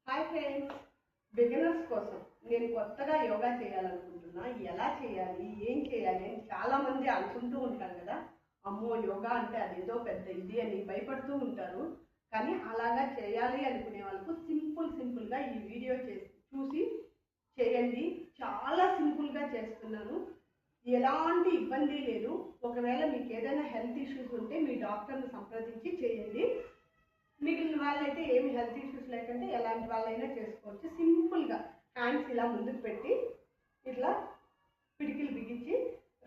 Hi friends, beginners కోసం నేను కొత్తగా యోగా చేయాలనుకుంటున్నా. ఎలా చేయాలి, ఏం చేయాలి అని చాలామంది అనుకుంటూ ఉంటారు కదా. అమ్మో, యోగా అంటే అదేదో పెద్ద ఇది అని భయపడుతూ ఉంటారు. కానీ అలాగా చేయాలి అనుకునే వాళ్ళకు సింపుల్గా ఈ వీడియో చూసి చేయండి. చాలా సింపుల్గా చేస్తున్నాను, ఎలాంటి ఇబ్బంది లేదు. ఒకవేళ మీకు ఏదైనా హెల్త్ ఇష్యూస్ ఉంటే మీ డాక్టర్ని సంప్రదించి చేయండి. మిగిలిన వాళ్ళైతే ఏమి హెల్త్ ఇష్యూస్ లేకుంటే ఎలాంటి వాళ్ళైనా చేసుకోవచ్చు. సింపుల్గా హ్యాండ్స్ ఇలా ముందుకు పెట్టి ఇట్లా పిడికిలు బిగించి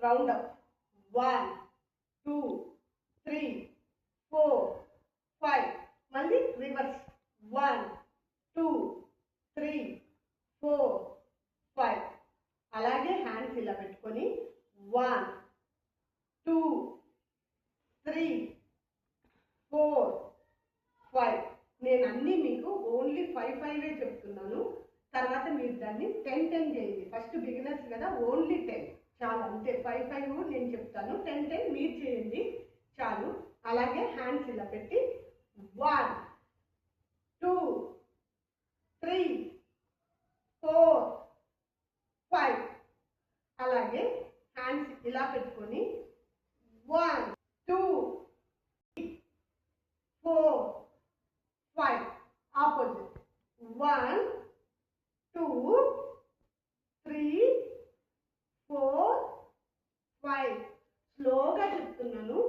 రౌండ్ అప్ 1 2 3 4 5, మళ్ళీ రివర్స్ 1 2 3 4 5. అలాగే హ్యాండ్స్ ఇలా పెట్టుకొని 1 2 3 4 5. నేను అన్నీ మీకు ఓన్లీ 5 చెప్తున్నాను. తర్వాత మీరు దాన్ని 10 చేయండి. ఫస్ట్ బిగినర్స్ కదా, ఓన్లీ 10 చాలు, అంతే. 5 నేను చెప్తాను, 10 మీరు చేయండి చాలు. అలాగే హ్యాండ్స్ ఇలా పెట్టి 1 2 3 4 5. అలాగే హ్యాండ్స్ ఇలా పెట్టుకొని 1 2 4 5. ఆపోజిట్ 1 2 3 4 5. స్లోగా చెప్తున్నాను.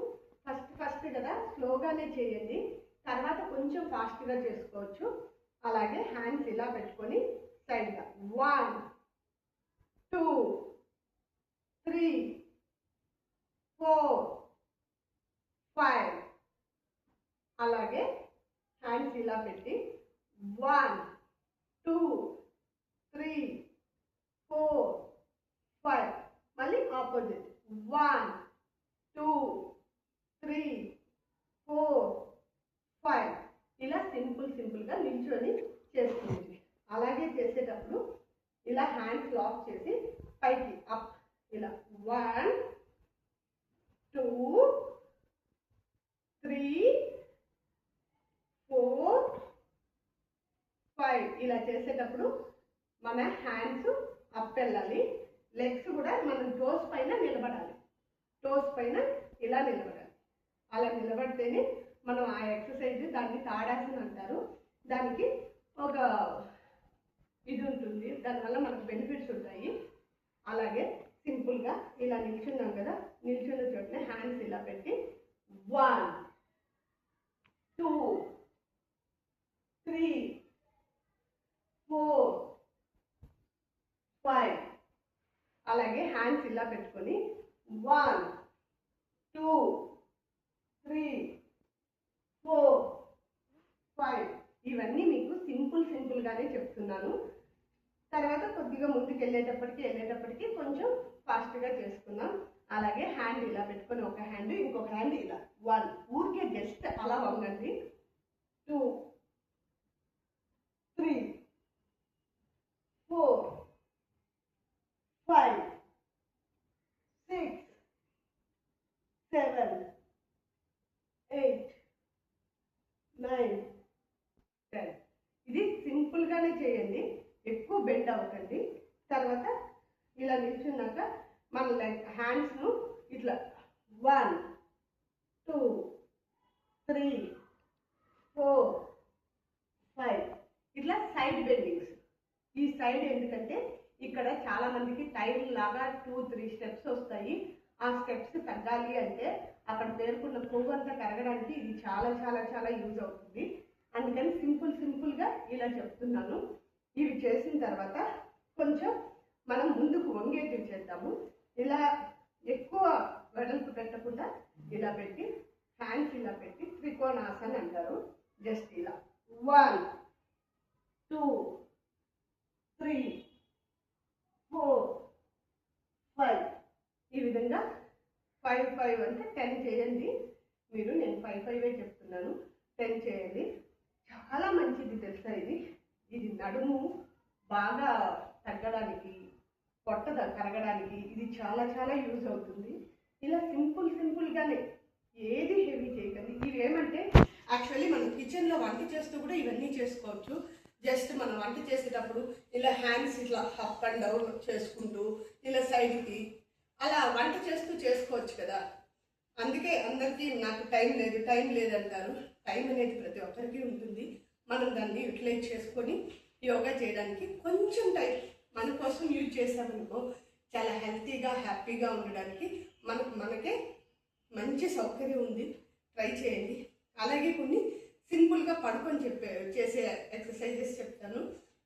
ఫస్ట్ కదా, స్లోగానే చేయండి. తర్వాత కొంచెం ఫాస్ట్గా చేసుకోవచ్చు. అలాగే హ్యాండ్స్ ఇలా పెట్టుకొని సైడ్గా 1 2 3 4 5. అలాగే హ్యాండ్స్ ఇలా పెట్టి 1 2 3 4 5. మళ్ళీ ఆపోజిట్ 1 2 3 4 5. ఇలా సింపుల్గా నిల్చొని చేస్తుంది. అలాగే చేసేటప్పుడు ఇలా హ్యాండ్స్ లాక్ చేసి పైకి అప్ ఇలా 1 2 3 4 5. ఇలా చేసేటప్పుడు మన హ్యాండ్స్ అప్ వెళ్ళాలి. లెగ్స్ కూడా మనం టోస్ పైన నిలబడాలి. టోస్ పైన ఇలా నిలబడాలి. అలా నిలబడితేనే మనం ఆ ఎక్సర్సైజ్, దాన్ని తాడాసన అంటారు. దానికి ఒక ఇది ఉంటుంది, దానివల్ల మనకు బెనిఫిట్స్ ఉంటాయి. అలాగే సింపుల్గా ఇలా నిల్చున్నాం కదా, నిల్చున్న చోటనే హ్యాండ్స్ ఇలా పెట్టి 1 2 3 4 5. అలాగే హ్యాండ్స్ ఇలా పెట్టుకొని 1 2 3 4 5. ఇవన్నీ మీకు సింపుల్గానే చెప్తున్నాను. తర్వాత కొద్దిగా ముందుకు వెళ్ళేటప్పటికి కొంచెం ఫాస్ట్గా చేసుకుందాం. అలాగే హ్యాండ్ ఇలా పెట్టుకొని ఒక హ్యాండ్, ఇంకొక హ్యాండ్ ఇలా 1. ఊరికే జస్ట్ అలా వంగండి. 2 3 4 5 6 7 8 9 10. ఇది సింపుల్గానే చేయండి, ఎక్కువ బెండ్ అవ్వకండి. తర్వాత ఇలా నిల్చున్నాక మన హ్యాండ్స్ను ఇట్లా 1 2 3 4 5. ఇట్లా సైడ్ బెండింగ్స్. ఈ సైడ్ ఎందుకంటే ఇక్కడ చాలా మందికి టైల్ లాగా 2-3 స్టెప్స్ వస్తాయి. ఆ స్టెప్స్ తగ్గాలి అంటే అక్కడ పేర్కొన్న కొవ్వు అంతా కరగడానికి ఇది చాలా యూజ్ అవుతుంది. అందుకని సింపుల్గా ఇలా చెప్తున్నాను. ఇవి చేసిన తర్వాత కొంచెం మనం ముందుకు వంగేటివి చేద్దాము. ఇలా ఎక్కువ వెడల్పు పెట్టకుండా ఇలా పెట్టి హ్యాండ్స్ ఇలా పెట్టి త్రికోణాసన అంటారు. జస్ట్ ఇలా 1 2 3 4 5. ఈ విధంగా 5 అంటే 10 చేయండి మీరు. నేను 5 చెప్తున్నాను, 10 చేయండి. చాలా మంచిది తెలుసా ఇది నడుము బాగా తగ్గడానికి, పొట్ట కరగడానికి ఇది చాలా యూజ్ అవుతుంది. ఇలా సింపుల్గానే, ఏది హెవీ చేయకండి. ఇవి ఏమంటే యాక్చువల్లీ మనం కిచెన్లో వంట చేస్తూ కూడా ఇవన్నీ చేసుకోవచ్చు. జస్ట్ మనం వంట చేసేటప్పుడు ఇలా హ్యాండ్స్ ఇట్లా అప్ అండ్ డౌన్ చేసుకుంటూ ఇలా సైడ్కి అలా వంట చేస్తూ చేసుకోవచ్చు కదా. అందుకే అందరికీ నాకు టైం లేదంటారు. టైం అనేది ప్రతి ఒక్కరికి ఉంటుంది. మనం దాన్ని యూటిలైజ్ చేసుకొని యోగా చేయడానికి కొంచెం టైం మన కోసం యూజ్ చేసామనుకో చాలా హెల్తీగా హ్యాపీగా ఉండడానికి మనకే మంచి సౌకర్యం ఉంది. ట్రై చేయండి. అలాగే కొన్ని సింపుల్గా పడుకొని చేసే ఎక్సర్సైజెస్ చెప్తాను.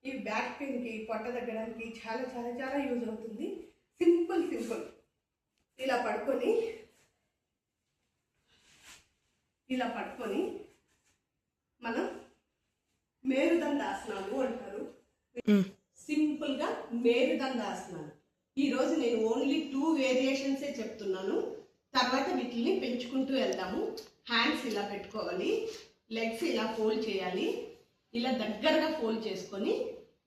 ఈ బ్యాక్ పెయిన్కి, పొట్ట తగ్గడానికి చాలా చాలా చాలా యూజ్ అవుతుంది. సింపుల్ ఇలా పడుకొని మనం మేరుదండాసనాలు అంటారు. సింపుల్గా మేరుదండాసనాలు. ఈరోజు నేను ఓన్లీ 2 వేరియేషన్సే చెప్తున్నాను. తర్వాత వీటిని పెంచుకుంటూ వెళ్దాము. హ్యాండ్స్ ఇలా పెట్టుకోవాలి, లెగ్స్ ఇలా ఫోల్డ్ చేయాలి. ఇలా దగ్గరగా ఫోల్డ్ చేసుకొని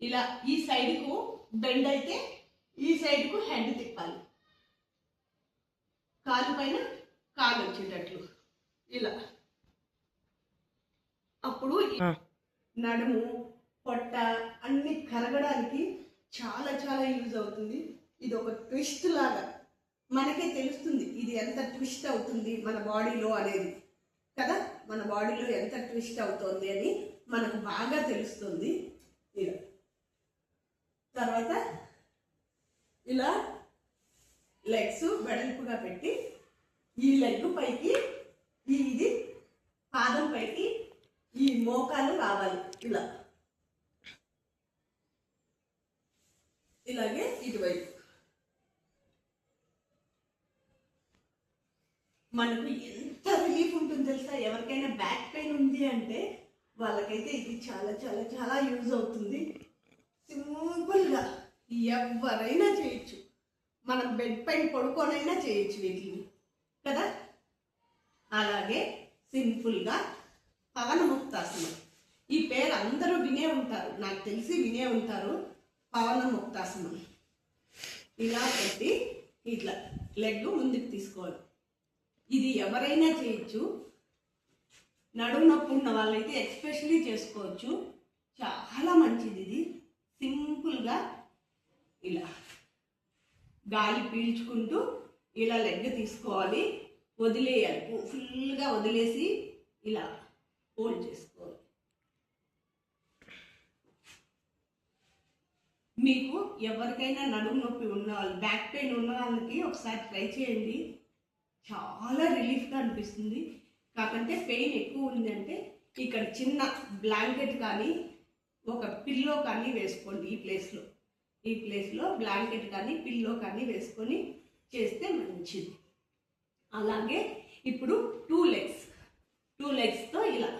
ఇలా ఈ సైడ్కు బెండ్ అయితే ఈ సైడ్కు హెడ్ తిప్పాలి. కాలు పైన కాలు వచ్చేటట్లు ఇలా. అప్పుడు నడుము, పొట్ట అన్ని కరగడానికి చాలా చాలా యూజ్ అవుతుంది. ఇది ఒక ట్విస్ట్ లాగా మనకే తెలుస్తుంది ఇది ఎంత ట్విస్ట్ అవుతుంది మన బాడీలో అనేది కదా. మన బాడీలో ఎంత ట్విస్ట్ అవుతుంది అని మనకు బాగా తెలుస్తుంది. ఇలా తర్వాత ఇలా లెగ్స్ వెడల్పుగా పెట్టి ఈ లెగ్ పైకి, ఇది పాదం పైకి, ఈ మోకాలు రావాలి. ఇలాగే ఇటువైపు. మనకు ఎంత రిలీఫ్ ఉంటుంది తెలుసా. ఎవరికైనా బ్యాక్ పెయిన్ ఉంది అంటే వాళ్ళకైతే ఇది చాలా చాలా చాలా యూజ్ అవుతుంది. సింపుల్గా ఎవరైనా చేయొచ్చు. మనం బెడ్ పైన పడుకోనైనా చేయొచ్చు వీటిని కదా. అలాగే సింపుల్గా పవనముక్తాసనం. ఈ పేరు అందరూ వినే ఉంటారు, నాకు తెలిసి వినే ఉంటారు. పవనముక్తాసనం. ఇలా పెట్టి ఇట్లా లెగ్ ముందుకు తీసుకోవాలి. ఇది ఎవరైనా చేయొచ్చు. నడుము నొప్పి ఉన్న వాళ్ళైతే ఎక్స్పెషలీ చేసుకోవచ్చు. చాలా మంచిది ఇది. సింపుల్గా ఇలా గాలి పీల్చుకుంటూ ఇలా లెగ్ తీసుకోవాలి, వదిలేయాలి. ఫుల్గా వదిలేసి ఇలా హోల్డ్ చేసుకోవాలి. మీకు ఎవరికైనా నడుము నొప్పి ఉన్న వాళ్ళు, బ్యాక్ పెయిన్ ఉన్న వాళ్ళకి ఒకసారి ట్రై చేయండి. చాలా రిలీఫ్గా అనిపిస్తుంది. కాకంటే పెయిన్ ఎక్కువ ఉందంటే ఇక్కడ చిన్న బ్లాంకెట్ కానీ ఒక పిల్లో కానీ వేసుకోండి. ఈ ప్లేస్లో బ్లాంకెట్ కానీ పిల్లో కానీ వేసుకొని చేస్తే మంచిది. అలాగే ఇప్పుడు 2 లెగ్స్తో ఇలా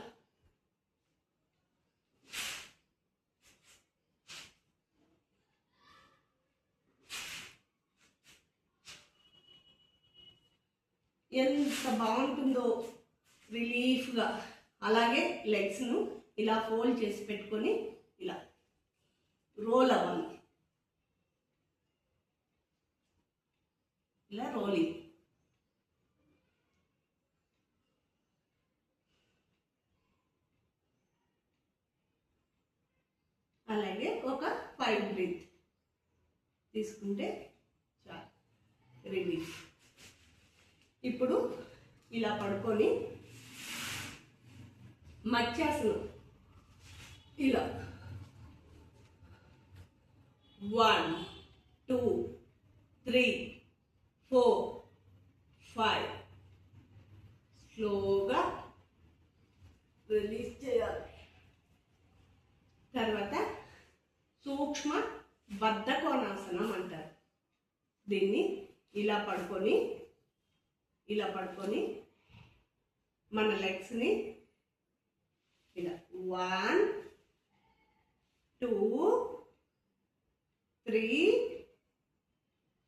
ఎంత బాగుంటుందో రిలీఫ్గా. అలాగే లెగ్స్ను ఇలా ఫోల్డ్ చేసి పెట్టుకొని ఇలా రోల్ అవ్వాలి. ఇలా రోలింగ్. అలాగే ఒక 5 బ్రీత్ తీసుకుంటే చాలు, రిలీఫ్. ఇప్పుడు ఇలా పడుకొని మత్స్యాసనం. ఇలా 1 2 3 4 5 స్లోగా రిలీజ్ చేయాలి. తర్వాత సూక్ష్మ బద్ధకోణాసనం అంటారు దీన్ని. ఇలా పడుకొని మన లెగ్స్ని ఇలా 1 2 3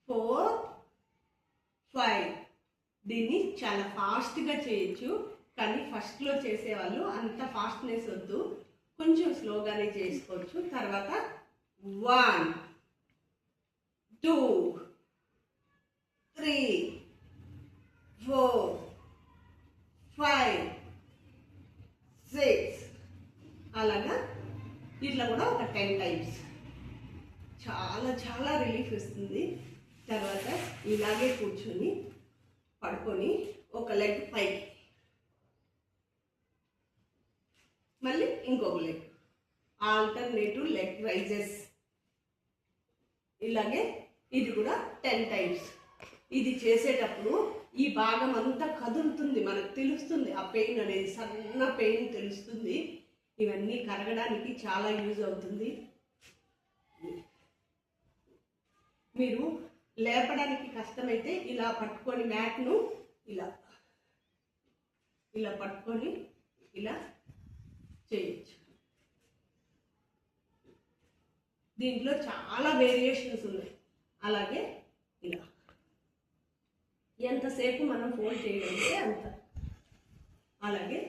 4 5. దీన్ని చాలా ఫాస్ట్గా చేయొచ్చు, కానీ ఫస్ట్లో చేసేవాళ్ళు అంత ఫాస్ట్నెస్ వద్దు, కొంచెం స్లోగానే చేసుకోవచ్చు. తర్వాత 1 2 3 4 5 6 అలాగా ఇట్లా కూడా ఒక 10 టైమ్స్. చాలా చాలా రిలీఫ్ ఇస్తుంది. తర్వాత ఇలాగే కూర్చొని పడుకొని ఒక లెగ్ పైకి, మళ్ళీ ఇంకొక లెగ్, ఆల్టర్నేటివ్ లెగ్ రైజెస్. ఇలాగే ఇది కూడా 10 టైమ్స్. ఇది చేసేటప్పుడు ఈ భాగం అంతా కదులుతుంది, మనకు తెలుస్తుంది ఆ పెయిన్ అనేది, సన్న పెయిన్ తెలుస్తుంది. ఇవన్నీ కరగడానికి చాలా యూజ్ అవుతుంది. మీరు లేపడానికి కష్టమైతే ఇలా పట్టుకొని మ్యాట్ను ఇలా ఇలా పట్టుకొని ఇలా చేయొచ్చు. దీంట్లో చాలా వేరియేషన్స్ ఉన్నాయి. అలాగే ఇలా ఎంతసేపు మనం ఫోల్డ్ చేయగలిగితే అంత. అలాగే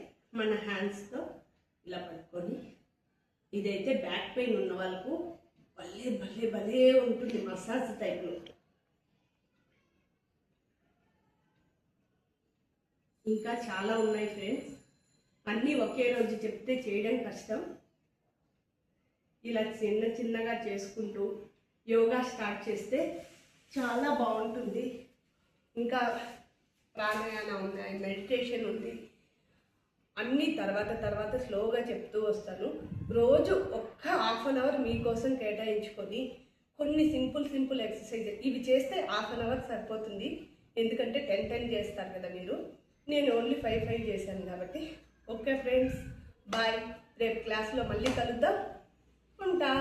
మన హ్యాండ్స్తో ఇలా పట్టుకొని, ఇదైతే బ్యాక్ పెయిన్ ఉన్న వాళ్ళకు భలే భలే భలే ఉంటుంది మసాజ్ టైప్లో. ఇంకా చాలా ఉన్నాయి ఫ్రెండ్స్, అన్నీ ఒకే రోజు చెప్తే చేయడం కష్టం. ఇలా చిన్న చిన్నగా చేసుకుంటూ యోగా స్టార్ట్ చేస్తే చాలా బాగుంటుంది. ఇంకా ప్రాణాయామం ఉన్నాయి, మెడిటేషన్ ఉంది, అన్నీ తర్వాత స్లోగా చెప్తూ వస్తాను. రోజు ఒక్క ½ అన్ అవర్ మీకోసం కేటాయించుకొని కొన్ని సింపుల్ ఎక్సర్సైజ్ ఇవి చేస్తే ½ అన్ అవర్ సరిపోతుంది. ఎందుకంటే 10 చేస్తారు కదా మీరు, నేను ఓన్లీ 5 చేశాను కాబట్టి. Okay friends, bye. రేపు క్లాస్లో మళ్ళీ కలుద్దాం. ఉంటా.